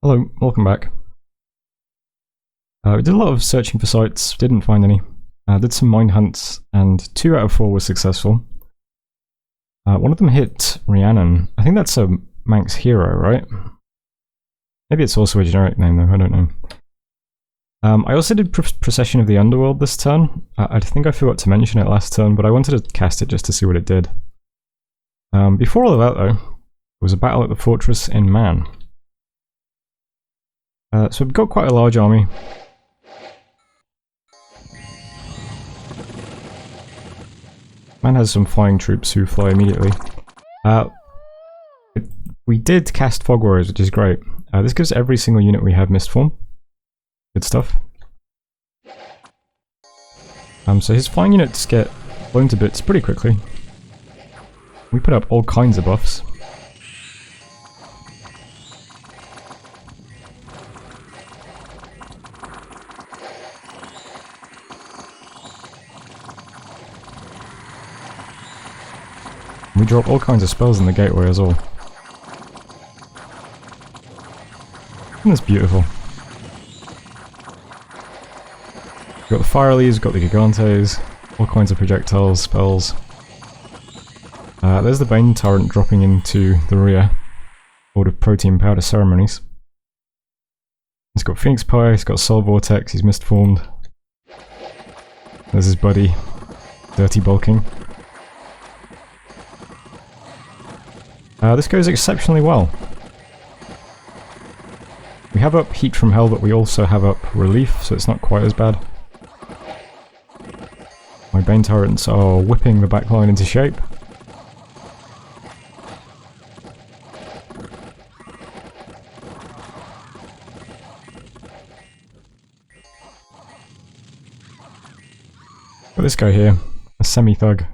Hello, welcome back. We did a lot of searching for sites, didn't find any. Did some mine hunts, and 2 out of 4 were successful. One of them hit Rhiannon. I think that's a Manx hero, right? Maybe it's also a generic name though, I don't know. I also did Procession of the Underworld this turn. I think I forgot to mention it last turn, but I wanted to cast it just to see what it did. Before all of that though, there was a battle at the fortress in Man. So we've got quite a large army. Man has some flying troops who fly immediately. We did cast Fog Warriors, which is great. This gives every single unit we have Mist Form. Good stuff. So his flying units get blown to bits pretty quickly. We put up all kinds of buffs. We drop all kinds of spells in the gateway as well. Isn't this beautiful? We've got the Fire Leaves, we've got the Gigantes, all kinds of projectiles, spells. There's the Bane Turret dropping into the rear. Board of Protein Powder Ceremonies. He's got Phoenix Pie, he's got Soul Vortex, he's Mist Formed. There's his buddy, Dirty Bulking. This goes exceptionally well. We have up Heat from Hell, but we also have up Relief, so it's not quite as bad. My Bane Turrets are whipping the backline into shape. Got this guy here, a semi-thug.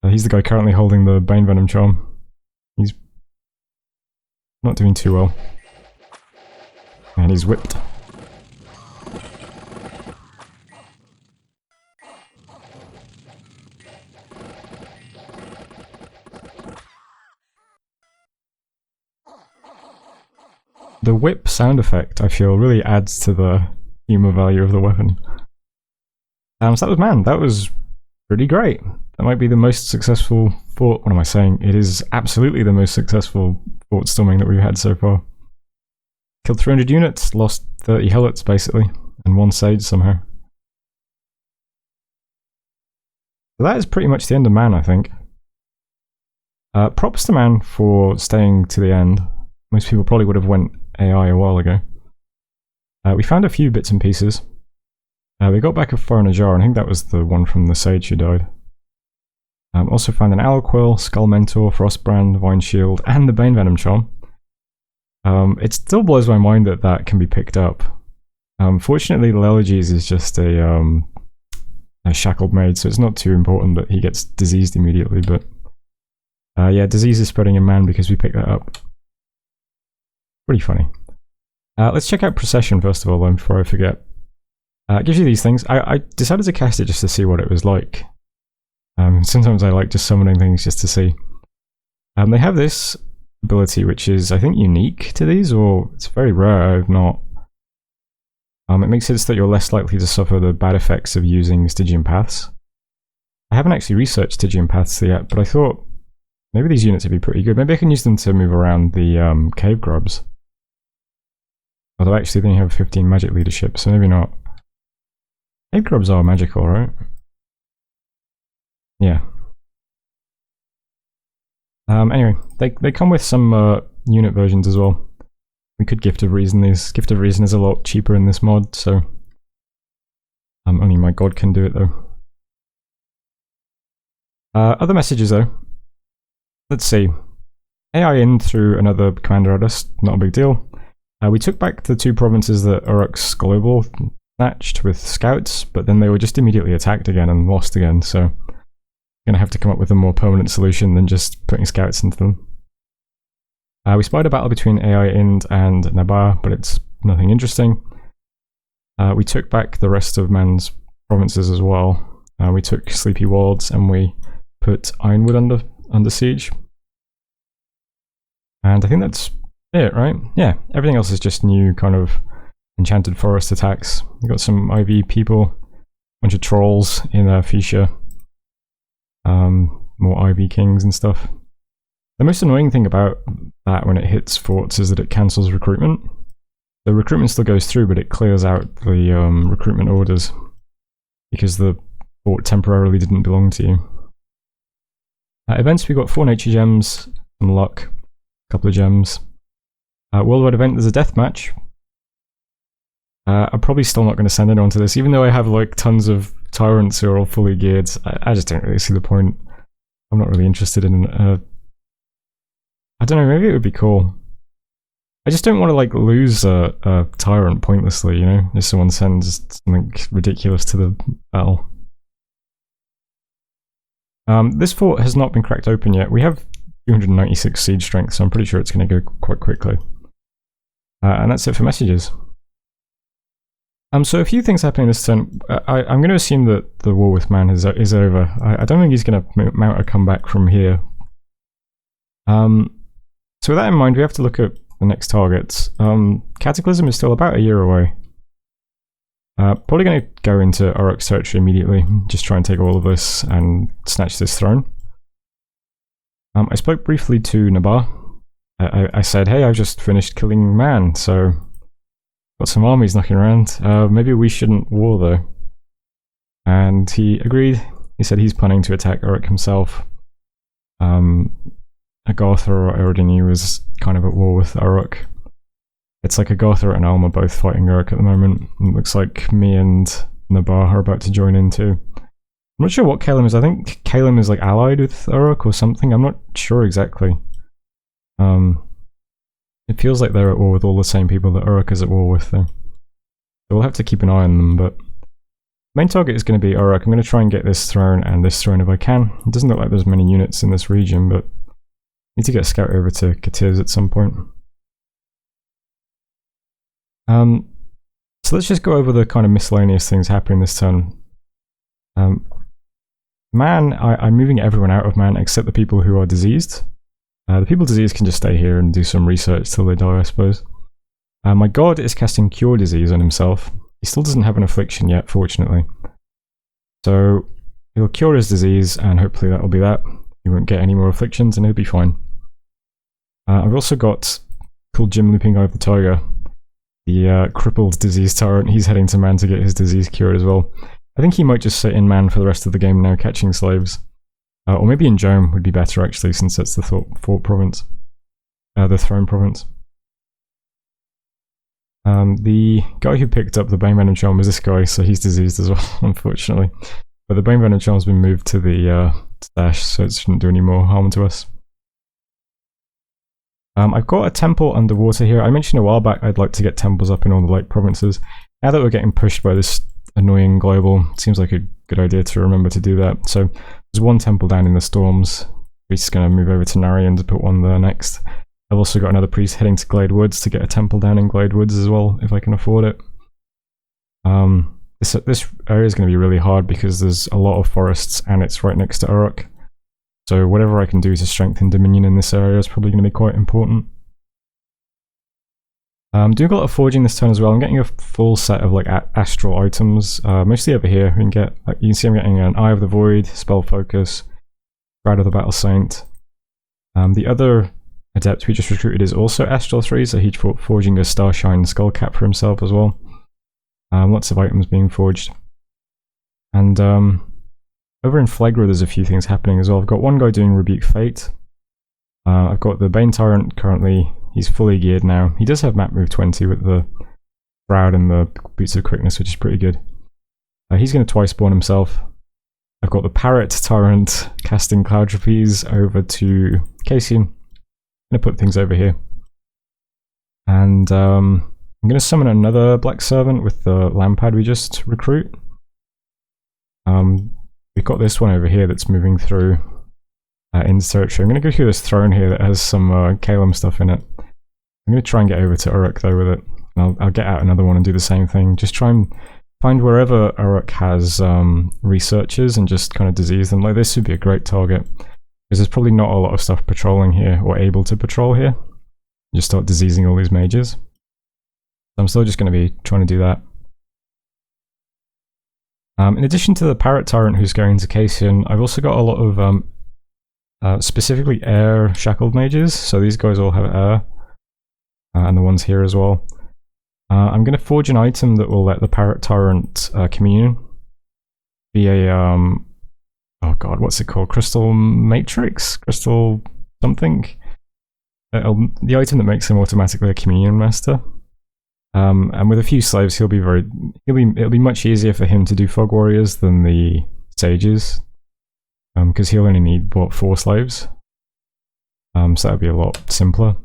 He's the guy currently holding the Bane Venom Charm. He's not doing too well. And he's whipped. The whip sound effect, I feel, really adds to the humor value of the weapon. So that was Man. That was pretty great. That might be the most successful fort. What am I saying? It is absolutely the most successful fort storming that we've had so far. Killed 300 units, lost 30 helots basically, and 1 sage somehow. So that is pretty much the end of Man, I think. Props to Man for staying to the end. Most people probably would have went AI a while ago. We found a few bits and pieces. We got back a Foreigner Jar, and I think that was the one from the sage who died. Also found an Owlquill, Skull Mentor, Frostbrand, Vine Shield, and the Bane Venom Charm. It still blows my mind that that can be picked up. Fortunately, Leleges is just a shackled maid, so it's not too important that he gets diseased immediately, but yeah, disease is spreading in Man because we picked that up. Pretty funny. Let's check out Procession first of all, though, before I forget. It gives you these things. I decided to cast it just to see what it was like. Sometimes I like just summoning things just to see. They have this ability which is, I think, unique to these, or it's very rare if not. It makes it so that you're less likely to suffer the bad effects of using Stygian Paths. I haven't actually researched Stygian Paths yet, but I thought maybe these units would be pretty good. Maybe I can use them to move around the cave grubs. Although actually they only have 15 magic leadership, so maybe not. Cave grubs are magical, right? Yeah. Anyway, they come with some unit versions as well. We could Gift of Reason these. Gift of Reason is a lot cheaper in this mod, so only my god can do it though. Other messages though. Let's see. AI in through another commander at us, not a big deal. We took back the 2 provinces that Uruk's Global snatched with scouts, but then they were just immediately attacked again and lost again, so gonna have to come up with a more permanent solution than just putting scouts into them. We spied a battle between AI Ind and Nabar, but it's nothing interesting. We took back the rest of Man's provinces as well. We took Sleepy Wolds and we put Ironwood under siege. And I think that's it, right? Yeah, everything else is just new kind of enchanted forest attacks. We've got some Ivy people, a bunch of trolls in Fuchsia. More Ivy kings and stuff. The most annoying thing about that when it hits forts is that it cancels recruitment. The recruitment still goes through, but it clears out the recruitment orders because the fort temporarily didn't belong to you. Events, we got 4 nature gems, some luck, a couple of gems. Worldwide event, there's a death match. I'm probably still not going to send anyone to this, even though I have like tons of tyrants who are all fully geared. I just don't really see the point. I'm not really interested in. I don't know. Maybe it would be cool. I just don't want to like lose a tyrant pointlessly, you know. If someone sends something ridiculous to the battle. This fort has not been cracked open yet. We have 296 siege strength, so I'm pretty sure it's going to go quite quickly. And that's it for messages. So a few things happening this turn. I'm going to assume that the war with man is over. I don't think he's going to mount a comeback from here. So with that in mind, we have to look at the next targets. Cataclysm is still about a year away. Probably going to go into Uruk's territory immediately. Just try and take all of this and snatch this throne. I spoke briefly to Nabar. I said, hey, I've just finished killing man, so got some armies knocking around. Maybe we shouldn't war though. And he agreed. He said he's planning to attack Uruk himself. Agartha, I already knew, was kind of at war with Uruk. It's like Agartha and Alma both fighting Uruk at the moment. It looks like me and Nabar are about to join in too. I'm not sure what Kalem is. I think Kalem is like allied with Uruk or something. I'm not sure exactly. It feels like they're at war with all the same people that Uruk is at war with though. So we'll have to keep an eye on them, but main target is going to be Uruk. I'm going to try and get this throne and this throne if I can. It doesn't look like there's many units in this region, but I need to get a scout over to Katiz at some point. So let's just go over the kind of miscellaneous things happening this turn. Man, I'm moving everyone out of man except the people who are diseased. The people diseased can just stay here and do some research till they die, I suppose. My god is casting Cure Disease on himself. He still doesn't have an affliction yet, fortunately. So he'll cure his disease, and hopefully that'll be that. He won't get any more afflictions, and he'll be fine. I've also got cool Jim looping over the tiger, the crippled disease tyrant. He's heading to man to get his disease cured as well. I think he might just sit in man for the rest of the game now, catching slaves. Or maybe in Jome would be better actually, since that's the fort province. The throne province. The guy who picked up the Bane Venom Charm was this guy, so he's diseased as well, unfortunately. But the Bane Venom Charm's been moved to the stash, so it shouldn't do any more harm to us. I've got a temple underwater here. I mentioned a while back I'd like to get temples up in all the lake provinces. Now that we're getting pushed by this annoying global, it seems like a good idea to remember to do that. So there's one temple down in the Storms. Priest's going to move over to Narian to put one there next. I've also got another priest heading to Glade Woods to get a temple down in Glade Woods as well, if I can afford it. This area is going to be really hard because there's a lot of forests and it's right next to Uruk. So whatever I can do to strengthen Dominion in this area is probably going to be quite important. I'm doing a lot of forging this turn as well. I'm getting a full set of like astral items, mostly over here. We can get, like, you can see I'm getting an Eye of the Void, Spell Focus, Shroud of the Battle Saint. The other adept we just recruited is also Astral 3, so he's forging a Starshine Skull Cap for himself as well. Lots of items being forged. And over in Phlegra there's a few things happening as well. I've got one guy doing Rebuke Fate. I've got the Bane Tyrant currently. He's fully geared now. He does have map move 20 with the Shroud and the Boots of Quickness, which is pretty good. He's going to twice spawn himself. I've got the Parrot Tyrant casting Cloud Trapeze over to Casey. I'm going to put things over here. And I'm going to summon another Black Servant with the Lampad we just recruit. We've got this one over here that's moving through into territory. I'm going to go through this throne here that has some Kalem stuff in it. I'm going to try and get over to Uruk though with it. I'll get out another one and do the same thing. Just try and find wherever Uruk has researchers and just kind of disease them. Like this would be a great target because there's probably not a lot of stuff patrolling here or able to patrol here. just start diseasing all these mages. So I'm still just going to be trying to do that. In addition to the Parrot Tyrant who's going to Cassian, I've also got a lot of specifically air shackled mages, so these guys all have air, and the ones here as well. I'm going to forge an item that will let the Parrot Tyrant Communion be a, oh god, what's it called? Crystal Matrix? Crystal something? The item that makes him automatically a Communion Master. And with a few slaves, it'll be much easier for him to do Fog Warriors than the Sages, because he'll only need 4 slaves. So that'll be a lot simpler.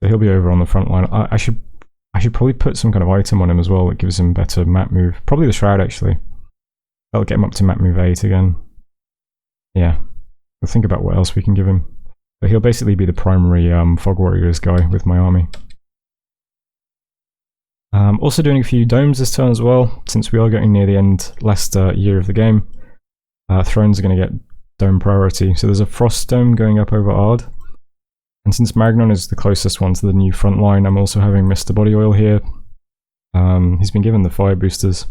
So he'll be over on the front line. I should probably put some kind of item on him as well that gives him better map move. Probably the Shroud actually. That'll get him up to map move 8 again. Yeah, we'll think about what else we can give him. But he'll basically be the primary Fog Warriors guy with my army. Also doing a few domes this turn as well, since we are getting near the end, last year of the game. Thrones are going to get dome priority. So there's a Frost Dome going up over Ard. And since Magnon is the closest one to the new front line, I'm also having Mr. Body Oil here. He's been given the fire boosters.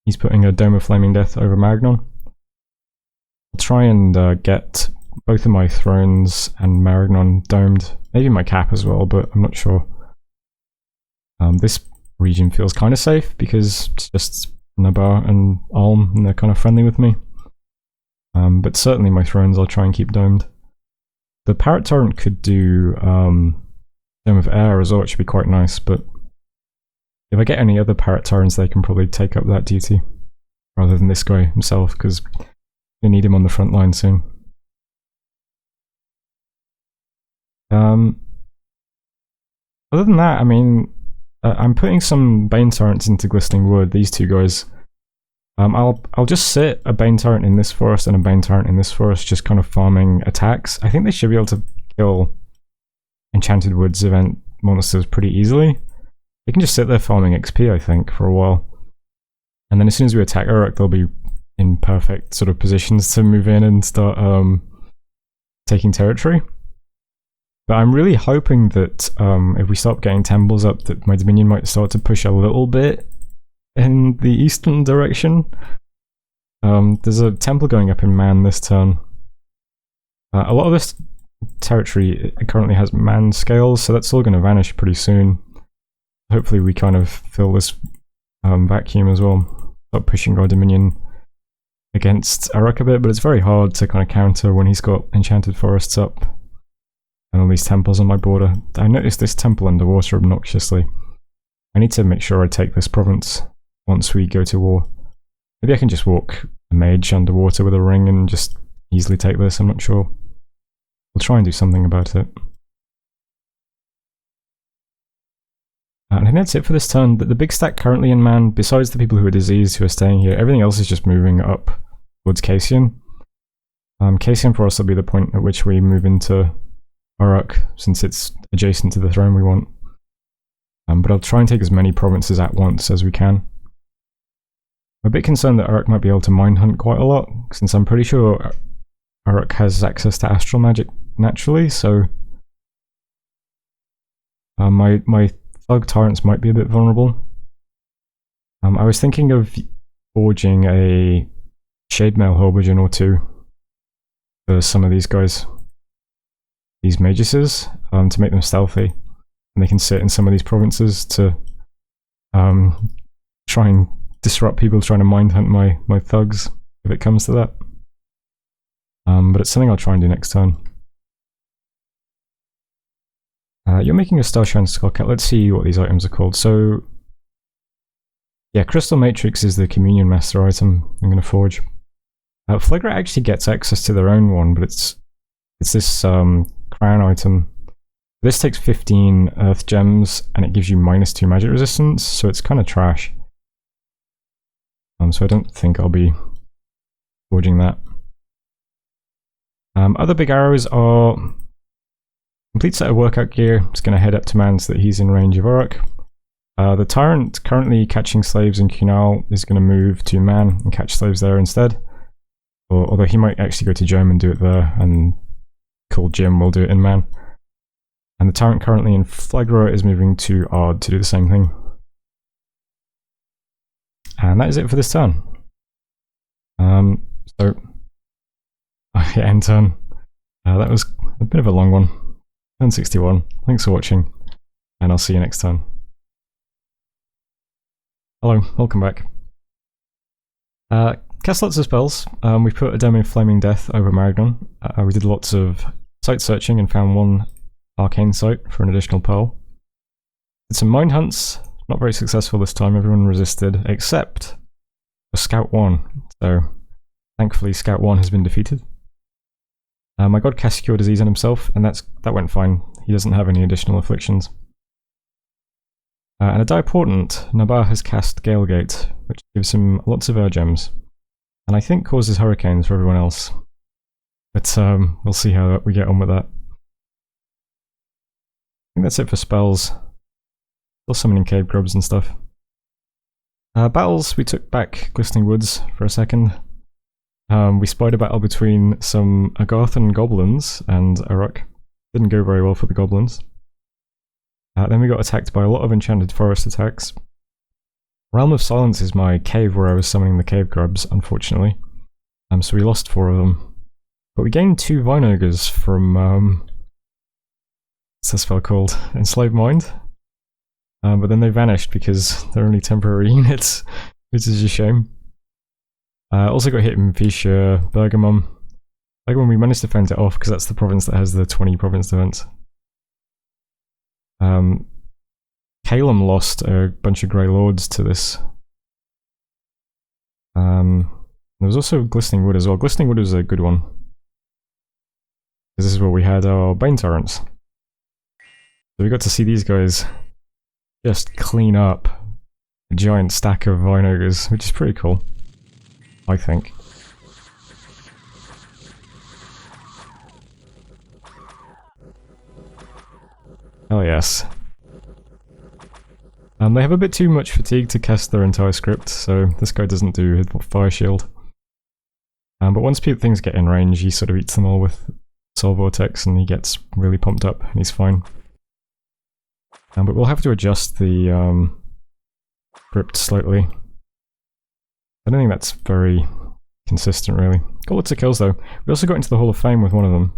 He's putting a Dome of Flaming Death over Magnon. I'll try and get both of my Thrones and Magnon domed. Maybe my Cap as well, but I'm not sure. This region feels kind of safe because it's just Nabar and Alm and they're kind of friendly with me. But certainly my Thrones I'll try and keep domed. The Parrot Tyrant could do Dome of Air as well, which should be quite nice, but if I get any other Parrot Tyrants they can probably take up that duty rather than this guy himself, because we need him on the front line soon. Other than that, I mean, I'm putting some Bane Tyrants into Glistening Wood, these two guys. I'll just sit a Bane Tyrant in this forest and a Bane Tyrant in this forest, just kind of farming attacks. I think they should be able to kill Enchanted Woods event monsters pretty easily. They can just sit there farming XP, I think, for a while. And then as soon as we attack Uruk, they'll be in perfect sort of positions to move in and start taking territory. But I'm really hoping that if we start getting temples up, that my Dominion might start to push a little bit in the eastern direction. There's a temple going up in Man this turn. A lot of this territory currently has man scales, so that's all going to vanish pretty soon. Hopefully we kind of fill this vacuum as well. Start pushing our Dominion against Uruk a bit, but it's very hard to kind of counter when he's got Enchanted Forests up and all these temples on my border. I noticed this temple underwater obnoxiously. I need to make sure I take this province once we go to war. Maybe I can just walk a mage underwater with a ring and just easily take this, I'm not sure. We'll try and do something about it. And I think that's it for this turn. The big stack currently in Man, besides the people who are diseased who are staying here, everything else is just moving up towards Cassian. Cassian for us will be the point at which we move into Uruk, since it's adjacent to the throne we want. But I'll try and take as many provinces at once as we can. I'm a bit concerned that Uruk might be able to mind hunt quite a lot, since I'm pretty sure Uruk has access to astral magic naturally, so my Thug Tyrants might be a bit vulnerable. I was thinking of forging a Shademail Horbigen or two for some of these guys, these Maguses, to make them stealthy. And they can sit in some of these provinces to try and disrupt people trying to mind hunt my thugs, if it comes to that. But it's something I'll try and do next turn. You're making a Starshine Skullcat. Let's see what these items are called. So, yeah, Crystal Matrix is the Communion Master item I'm going to forge. Phlegra actually gets access to their own one, but it's this crown item. This takes 15 Earth Gems, and it gives you -2 magic resistance, so it's kind of trash. So I don't think I'll be forging that. Other big arrows are complete set of workout gear. It's going to head up to Man so that he's in range of Uruk. The Tyrant currently catching slaves in Kunal is going to move to Man and catch slaves there instead. Although he might actually go to Jom and do it there, and Cool Jim will do it in Man. And the tyrant currently in Phlegra is moving to Ard to do the same thing. And that is it for this turn. So, yeah, end turn. That was a bit of a long one. Turn 61. Thanks for watching, and I'll see you next time. Hello, welcome back. Cast lots of spells. We put a Demo Flaming Death over Maragnon. We did lots of site searching and found one arcane site for an additional pearl. Did some mind hunts. Not very successful this time. Everyone resisted except for Scout 1. So thankfully Scout 1 has been defeated. My god cast Cure Disease on himself, and that went fine. He doesn't have any additional afflictions. And a Diaportant, Nabar has cast Galegate, which gives him lots of gems, and I think causes hurricanes for everyone else. But we'll see how we get on with that. I think that's it for spells. Still summoning cave grubs and stuff. Battles, we took back Glistening Woods for a second. We spied a battle between some Agarthan goblins and Uruk. Didn't go very well for the goblins. Then we got attacked by a lot of Enchanted Forest attacks. Realm of Silence is my cave where I was summoning the cave grubs, unfortunately. So we lost 4 of them. But we gained 2 Vine Ogres from, what's that spell called? Enslaved Mind? But then they vanished because they're only temporary units, which is a shame. Also got hit in Visha, Bergamum. Like when we managed to fend it off, because that's the province that has the 20 province defense. Calum lost a bunch of Grey Lords to this. There was also Glistening Wood as well. Glistening Wood was a good one. Because this is where we had our Bane Tyrants. So we got to see these guys just clean up a giant stack of Vine Ogres, which is pretty cool, I think. Oh yes. They have a bit too much fatigue to cast their entire script, so this guy doesn't do his Fire Shield. But once things get in range, he sort of eats them all with Soul Vortex and he gets really pumped up and he's fine. But we'll have to adjust the script slightly. I don't think that's very consistent, really. Got lots of kills though. We also got into the Hall of Fame with one of them.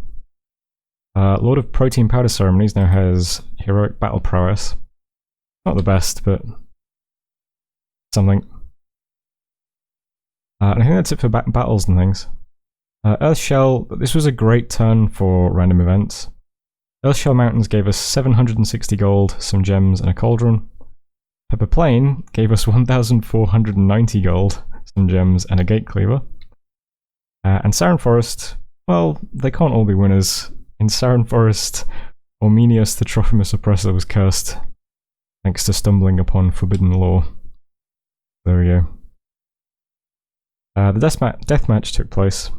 Lord of Protein Powder Ceremonies now has Heroic Battle Prowess. Not the best, but something. And I think that's it for battles and things. Earthshell, this was a great turn for random events. Earthshell Mountains gave us 760 gold, some gems, and a cauldron. Pepper Plain gave us 1,490 gold, some gems, and a gate cleaver. And Sarin Forest, well, they can't all be winners. In Sarin Forest, Ormenius the Trophimus Oppressor was cursed, thanks to stumbling upon forbidden lore. There we go. The deathmatch took place.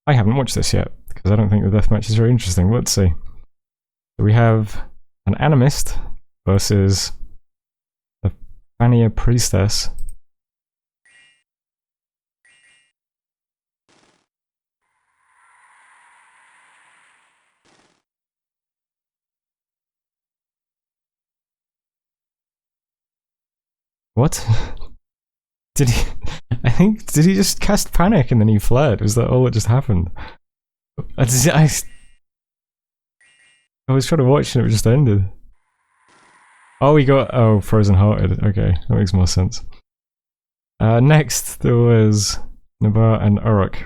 I haven't watched this yet, because I don't think the deathmatch is very interesting. Let's see. So we have an Animist versus a Fania Priestess. What? Did he? Did he just cast Panic and then he fled? Was that all that just happened? I was trying to watch and it just ended. Oh, he got Frozen Hearted. Okay, that makes more sense. Next there was Nabar and Uruk.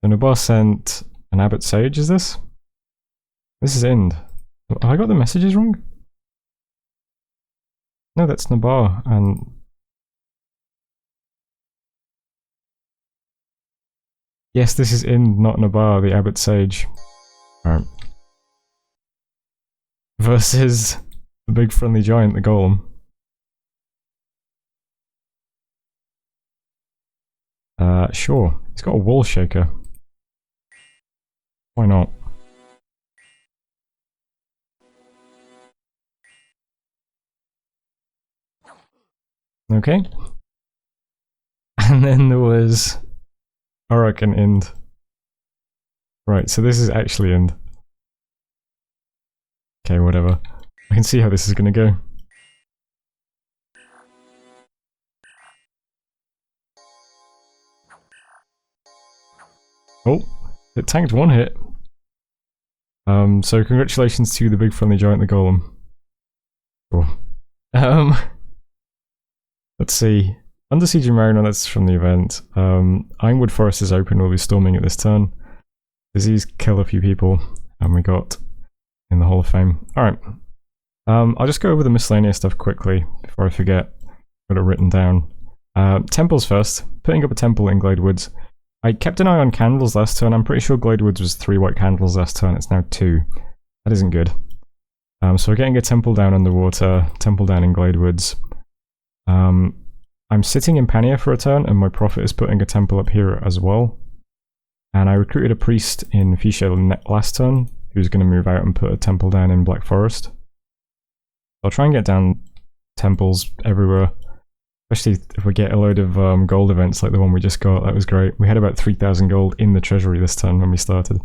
So Nabar sent an Abbot Sage. Is this? This is Ind. Have I got the messages wrong? No, that's Nabar and... Yes, this is Ind, not Nabar, the Abbot Sage. Alright. Versus the big friendly giant, the Golem. Sure. He's got a Wall Shaker. Why not? Okay. And then there was Uruk and Ind. Right, so this is actually Ind. Okay, whatever. I can see how this is going to go. Oh, it tanked one hit. So congratulations to the big friendly giant, the golem. Cool. Let's see. Under Siege and Mariner, that's from the event. Ironwood Forest is open, we'll be storming it this turn. Disease kill a few people, and we got in the Hall of Fame. Alright. I'll just go over the miscellaneous stuff quickly before I forget. Got it written down. Temples first. Putting up a temple in Glade Woods. I kept an eye on candles last turn. I'm pretty sure Glade Woods was 3 white candles last turn. It's now 2. That isn't good. So we're getting a temple down underwater, temple down in Glade Woods. I'm sitting in Pania for a turn, and my prophet is putting a temple up here as well. And I recruited a priest in Fischl last turn, who's going to move out and put a temple down in Black Forest. I'll try and get down temples everywhere, especially if we get a load of gold events like the one we just got. That was great. We had about 3,000 gold in the treasury this turn when we started.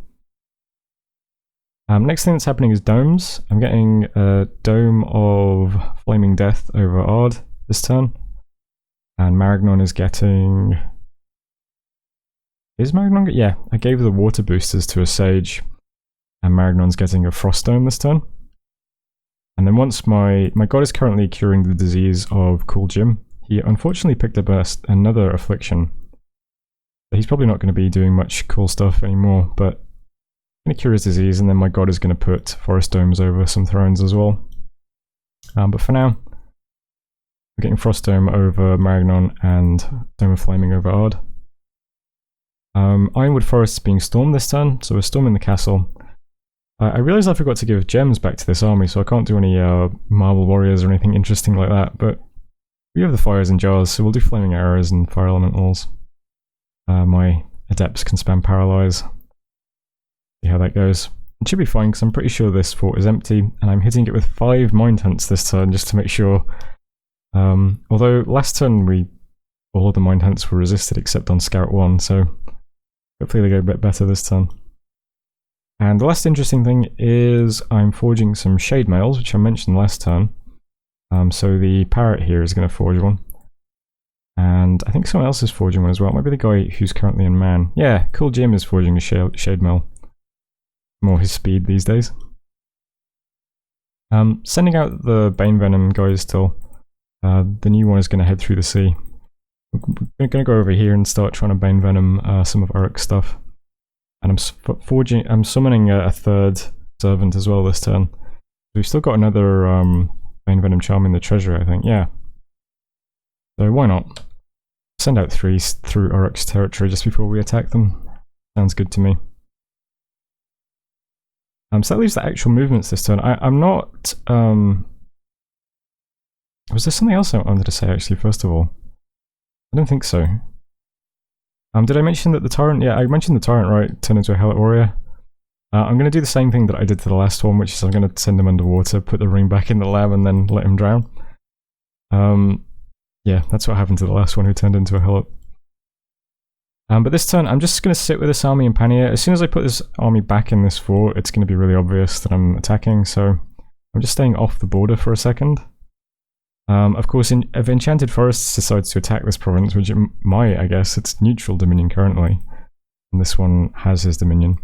Next thing that's happening is domes. I'm getting a dome of Flaming Death over Ard this turn. And Maragnon is getting... Is Maragnon... Yeah, I gave the water boosters to a Sage. And Maragnon's getting a Frost Dome this turn. And then once my god is currently curing the disease of Cool Jim. He unfortunately picked up another affliction. He's probably not going to be doing much cool stuff anymore, but I'm going to cure his disease, and then my god is going to put Forest Domes over some thrones as well. But for now, we're getting Frost Dome over Maragnon and Dome of Flaming over Ard. Ironwood Forest is being stormed this turn, so we're storming the castle. I realised I forgot to give gems back to this army, so I can't do any Marble Warriors or anything interesting like that, but we have the fires and jars, so we'll do Flaming Arrows and Fire Elementals. My Adepts can spam Paralyze. See how that goes. It should be fine, because I'm pretty sure this fort is empty, and I'm hitting it with 5 Mind Hunts this turn, just to make sure. Although last turn all of the Mind Hunts were resisted except on Scout 1, so hopefully they go a bit better this turn. And the last interesting thing is I'm forging some Shade Mails, which I mentioned last turn. So the Parrot here is going to forge one. And I think someone else is forging one as well. Maybe the guy who's currently in Man. Yeah, Cool Jim is forging a Shade Mail. More his speed these days. Sending out the Bane Venom guys still. The new one is going to head through the sea. We're going to go over here and start trying to Bane Venom some of Uruk's stuff. And I'm summoning a 3rd servant as well this turn. We've still got another Bane Venom Charm in the treasury, I think. Yeah. So why not? Send out 3 through Uruk's territory just before we attack them. Sounds good to me. So that leaves the actual movements this turn. I'm not... Was there something else I wanted to say actually, first of all? I don't think so. Did I mention that the Tyrant... Yeah, I mentioned the Tyrant, right? Turn into a Helot Warrior. I'm going to do the same thing that I did to the last one, which is I'm going to send him underwater, put the ring back in the lab, and then let him drown. Yeah, that's what happened to the last one who turned into a Helot. But this turn, I'm just going to sit with this army in Pania. As soon as I put this army back in this fort, it's going to be really obvious that I'm attacking, so I'm just staying off the border for a second. Of course, if Enchanted Forests decides to attack this province, which it might, I guess, it's neutral dominion currently, and this one has his dominion.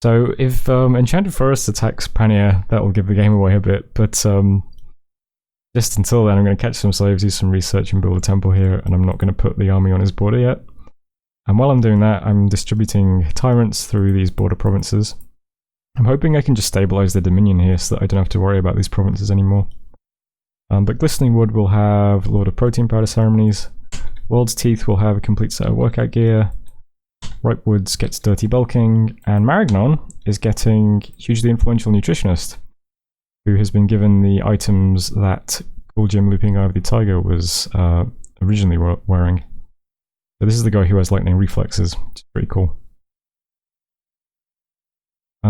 So if Enchanted Forests attacks Pania, that will give the game away a bit, but just until then I'm going to catch some slaves, do some research and build a temple here, and I'm not going to put the army on his border yet. And while I'm doing that, I'm distributing tyrants through these border provinces. I'm hoping I can just stabilize the dominion here so that I don't have to worry about these provinces anymore. But Glistening Wood will have Lord of Protein Powder Ceremonies. World's Teeth will have a complete set of workout gear. Ripe Woods gets Dirty Bulking. And Maragnon is getting Hugely Influential Nutritionist, who has been given the items that Cool Jim Looping Eye of the Tiger was originally wearing. So this is the guy who has lightning reflexes, which is pretty cool.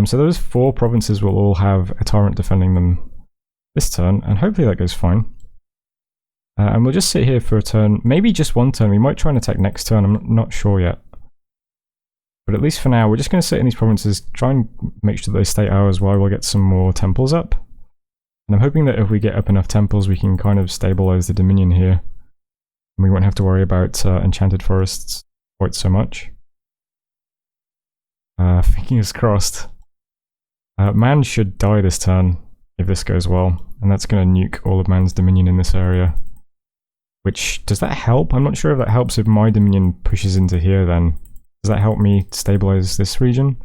So those 4 provinces will all have a tyrant defending them this turn, and hopefully that goes fine. And we'll just sit here for a turn, maybe just one turn. We might try and attack next turn, I'm not sure yet. But at least for now, we're just going to sit in these provinces, try and make sure that they stay ours while we'll get some more temples up. And I'm hoping that if we get up enough temples, we can kind of stabilize the Dominion here. And we won't have to worry about enchanted forests quite so much. Fingers crossed. Man should die this turn, if this goes well. And that's going to nuke all of man's Dominion in this area. Which, does that help? I'm not sure if that helps if my Dominion pushes into here then. Does that help me stabilize this region?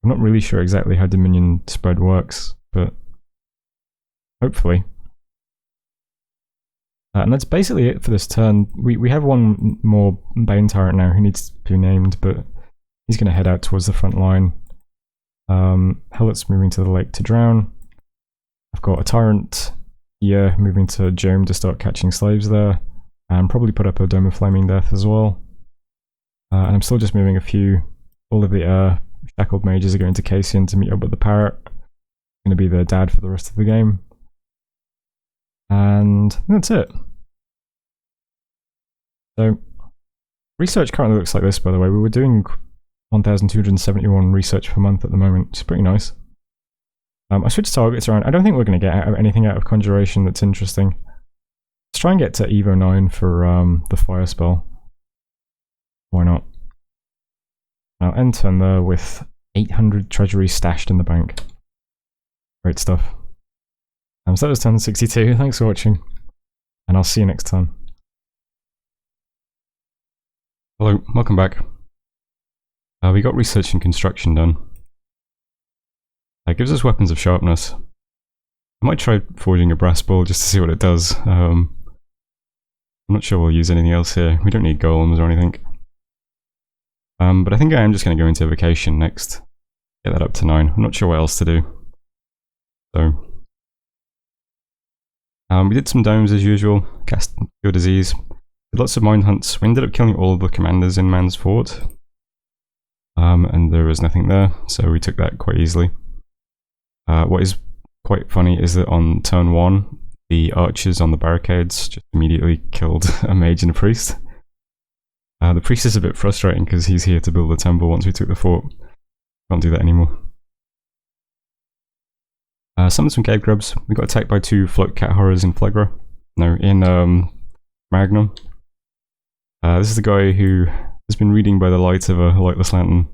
I'm not really sure exactly how Dominion spread works, but hopefully. And that's basically it for this turn. We have one more Bane Tyrant now who needs to be named, but he's going to head out towards the front line. Helots moving to the lake to drown. I've got a Tyrant here moving to Jome to start catching slaves there, and probably put up a Dome of Flaming Death as well. And I'm still just moving a few. All of the shackled mages are going to Cassian to meet up with the parrot. Going to be their dad for the rest of the game. And that's it. So, research currently looks like this, by the way. We were doing 1,271 research per month at the moment, which is pretty nice. I switched targets around. I don't think we're going to get anything out of Conjuration that's interesting. Let's try and get to Evo 9 for the fire spell. Why not? I'll end turn there with 800 treasury stashed in the bank. Great stuff. So that was turn 62. Thanks for watching, and I'll see you next time. Hello, welcome back. We got research and construction done. That gives us weapons of sharpness. I might try forging a brass ball just to see what it does. I'm not sure we'll use anything else here. We don't need golems or anything. But I think I am just going to go into evocation next. Get that up to 9. I'm not sure what else to do. So, we did some domes as usual. Cast Cure Disease. Did lots of mind hunts. We ended up killing all of the commanders in Man's Fort. And there was nothing there, so we took that quite easily. What is quite funny is that on turn 1, the archers on the barricades just immediately killed a mage and a priest. The priest is a bit frustrating because he's here to build the temple once we took the fort. Can't do that anymore. Summoned some cave grubs. We got attacked by 2 float cat horrors in Phlegra. No, in Magnum. This is the guy who has been reading by the light of a lightless lantern.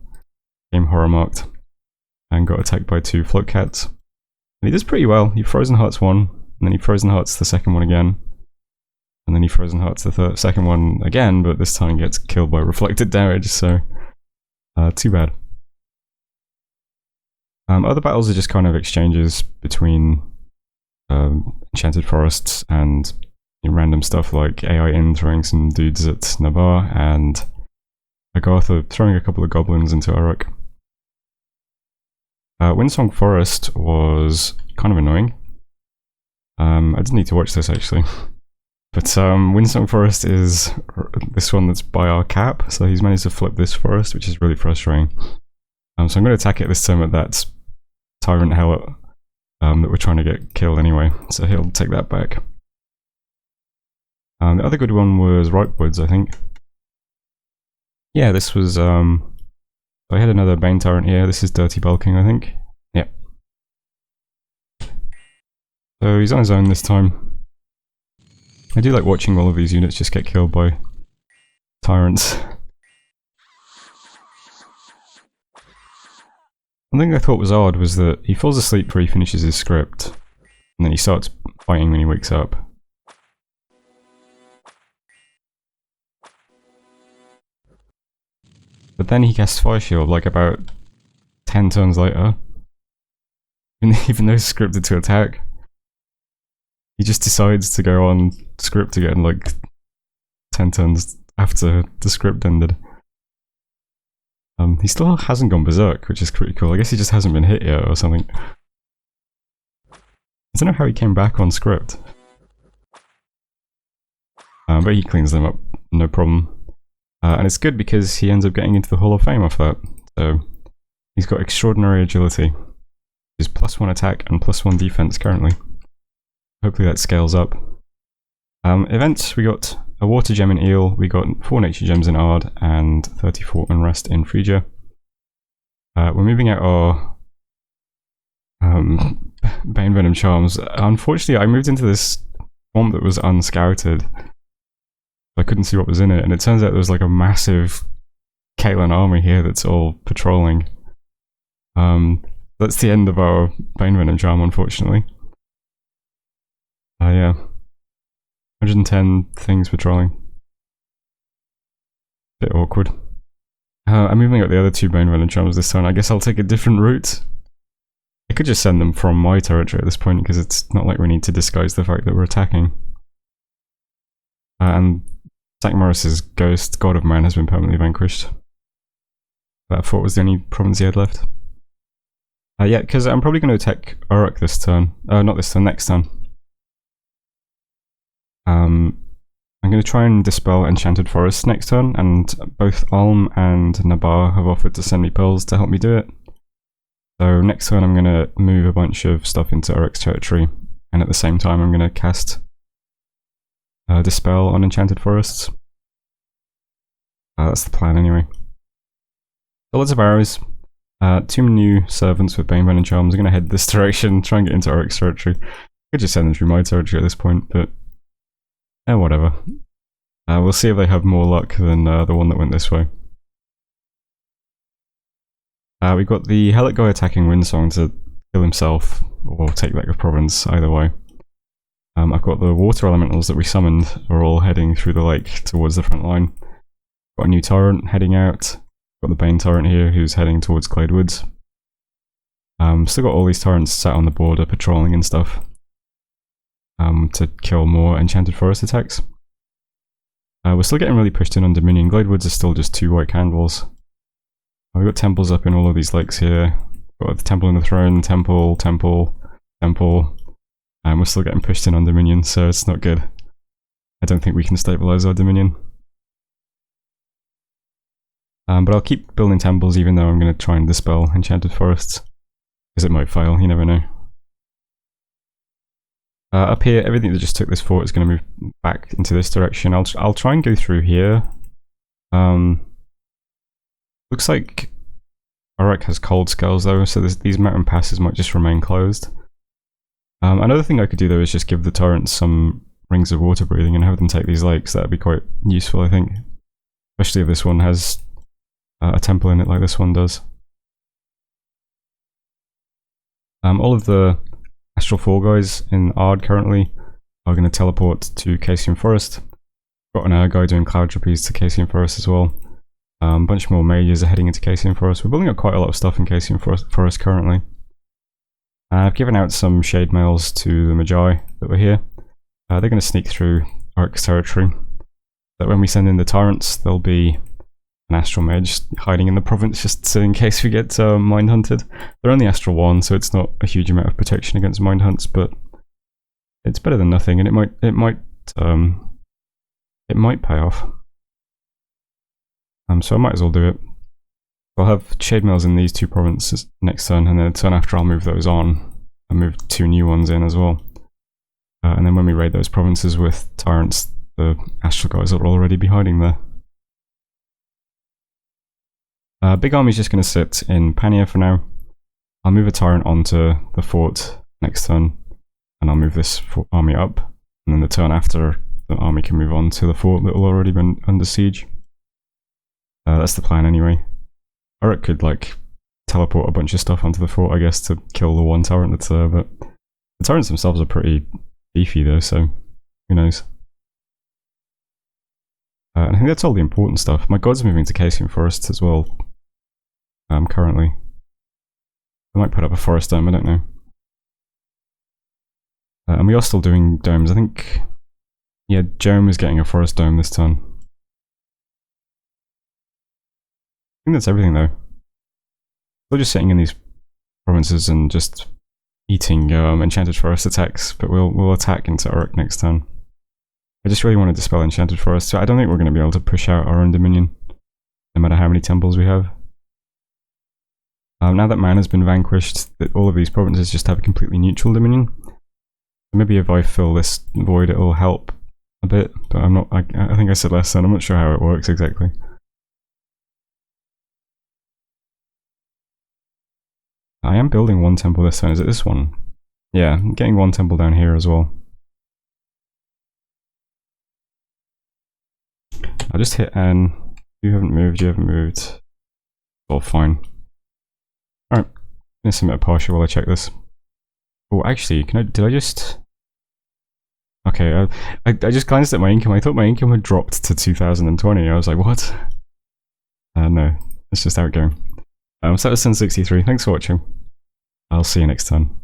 Game horror marked. And got attacked by 2 float cats. And he does pretty well. He Frozen Hearts 1, and then he Frozen Hearts the second one again. And then he Frozen Hearts the second one again, but this time gets killed by reflected damage, so too bad. Other battles are just kind of exchanges between enchanted forests and random stuff like AI in throwing some dudes at Navarre and Agartha throwing a couple of goblins into Uruk. Windsong Forest was kind of annoying. I didn't need to watch this actually. But Windsong Forest is this one that's by our cap, so he's managed to flip this forest, which is really frustrating. So I'm going to attack it this time at that Tyrant Helot that we're trying to get killed anyway, so he'll take that back. The other good one was Ripewoods, I think. Yeah, this was... I had another Bane Tyrant here. This is Dirty Bulking, I think. Yep. So he's on his own this time. I do like watching all of these units just get killed by tyrants. One thing I thought was odd was that he falls asleep before he finishes his script, and then he starts fighting when he wakes up. But then he casts Fire Shield like about 10 turns later. Even though he's scripted to attack. He just decides to go on script again like 10 turns after the script ended. He still hasn't gone berserk, which is pretty cool. I guess he just hasn't been hit yet or something. I don't know how he came back on script. But he cleans them up, no problem. And it's good because he ends up getting into the Hall of Fame off that. So he's got extraordinary agility. He's +1 attack and +1 defense currently. Hopefully that scales up. Events, we got a water gem in Eel, we got 4 nature gems in Ard, and 34 unrest in Phlegra. We're moving out our Bane Venom charms. Unfortunately, I moved into this swamp that was unscouted. I couldn't see what was in it, and it turns out there was like a massive Caitlin army here that's all patrolling. That's the end of our Bane Venom charm, unfortunately. Yeah. 110 things patrolling. Bit awkward. I'm moving out the other 2 Bane Venom charms this turn. I guess I'll take a different route. I could just send them from my territory at this point, because it's not like we need to disguise the fact that we're attacking. And St. Maurice's ghost, God of Man, has been permanently vanquished. That fort was the only province he had left. Yeah, because I'm probably going to attack Uruk this turn. Not this turn, next turn. I'm going to try and dispel Enchanted Forests next turn, and both Ulm and Nabar have offered to send me pearls to help me do it. So next turn I'm going to move a bunch of stuff into Uruk's territory, and at the same time I'm going to cast Dispel on Enchanted Forests. That's the plan anyway. So lots of arrows. 2 new servants with Bane Venom charms. I'm going to head this direction, try and get into Uruk's territory. I could just send them through my territory at this point, but whatever. We'll see if they have more luck than the one that went this way. We've got the Helot guy attacking Windsong to kill himself, or take back the province, either way. I've got the water elementals that we summoned are all heading through the lake towards the front line. Got a new torrent heading out. Got the Bane torrent here who's heading towards Glade Woods. Still got all these torrents sat on the border patrolling and stuff. To kill more Enchanted Forest attacks. We're still getting really pushed in on Dominion. Glade Woods is still just 2 white candles. We've got temples up in all of these lakes here. Got the Temple in the Throne, Temple, Temple, Temple. And we're still getting pushed in on Dominion, so it's not good. I don't think we can stabilize our Dominion. But I'll keep building temples even though I'm going to try and dispel Enchanted Forests. Because it might fail, you never know. Up here, everything that just took this fort is going to move back into this direction. I'll try and go through here. Looks like Uruk has cold skulls though, so these mountain passes might just remain closed. Another thing I could do though is just give the torrents some rings of water breathing and have them take these lakes. That'd be quite useful, I think. Especially if this one has a temple in it like this one does. All of the Astral Fall guys in Ard currently are going to teleport to Cassian Forest. Got an guy doing cloud trapeze to Cassian Forest as well. A bunch more mages are heading into Cassian Forest. We're building up quite a lot of stuff in Cassian Forest currently. I've given out some shade mails to the Magi that were here. They're going to sneak through Uruk's territory. That when we send in the torrents, there'll be an Astral Mage hiding in the province just so in case we get mind hunted. They're only Astral 1, so it's not a huge amount of protection against mind hunts, but it's better than nothing, and it might pay off. So I might as well do it. I'll have shade mails in these 2 provinces next turn, and then the turn after I'll move those on. I'll move 2 new ones in as well. And then when we raid those provinces with tyrants, the Astral guys will already be hiding there. Big Army's just going to sit in Pania for now. I'll move a tyrant onto the fort next turn, and I'll move this army up. And then the turn after, the army can move on to the fort that will already been under siege. That's the plan anyway. Or it could like teleport a bunch of stuff onto the fort, I guess, to kill the one tyrant that's there, but the tyrants themselves are pretty beefy though, so who knows. And I think that's all the important stuff. My god's moving to Cassian Forest as well, currently. I might put up a forest dome, I don't know. And we are still doing domes, I think. Yeah, Jerome is getting a forest dome this turn. I think that's everything though. We're just sitting in these provinces and just eating Enchanted Forest attacks, but we'll attack into Uruk next turn. I just really want to dispel Enchanted Forest, so I don't think we're going to be able to push out our own dominion, no matter how many temples we have. Now that man has been vanquished, all of these provinces just have a completely neutral dominion. So maybe if I fill this void, it'll help a bit, but I'm not. I think I said less than. I'm not sure how it works exactly. I am building one temple this time. Is it this one? Yeah, I'm getting one temple down here as well. I'll just hit N. You haven't moved. You haven't moved. It's all fine. All right. I'm gonna submit a partial while I check this. Oh, actually, did I just... Okay, I just glanced at my income. I thought my income had dropped to 2020. I was like, what? No, it's just outgoing. So that was 1063. Thanks for watching. I'll see you next time.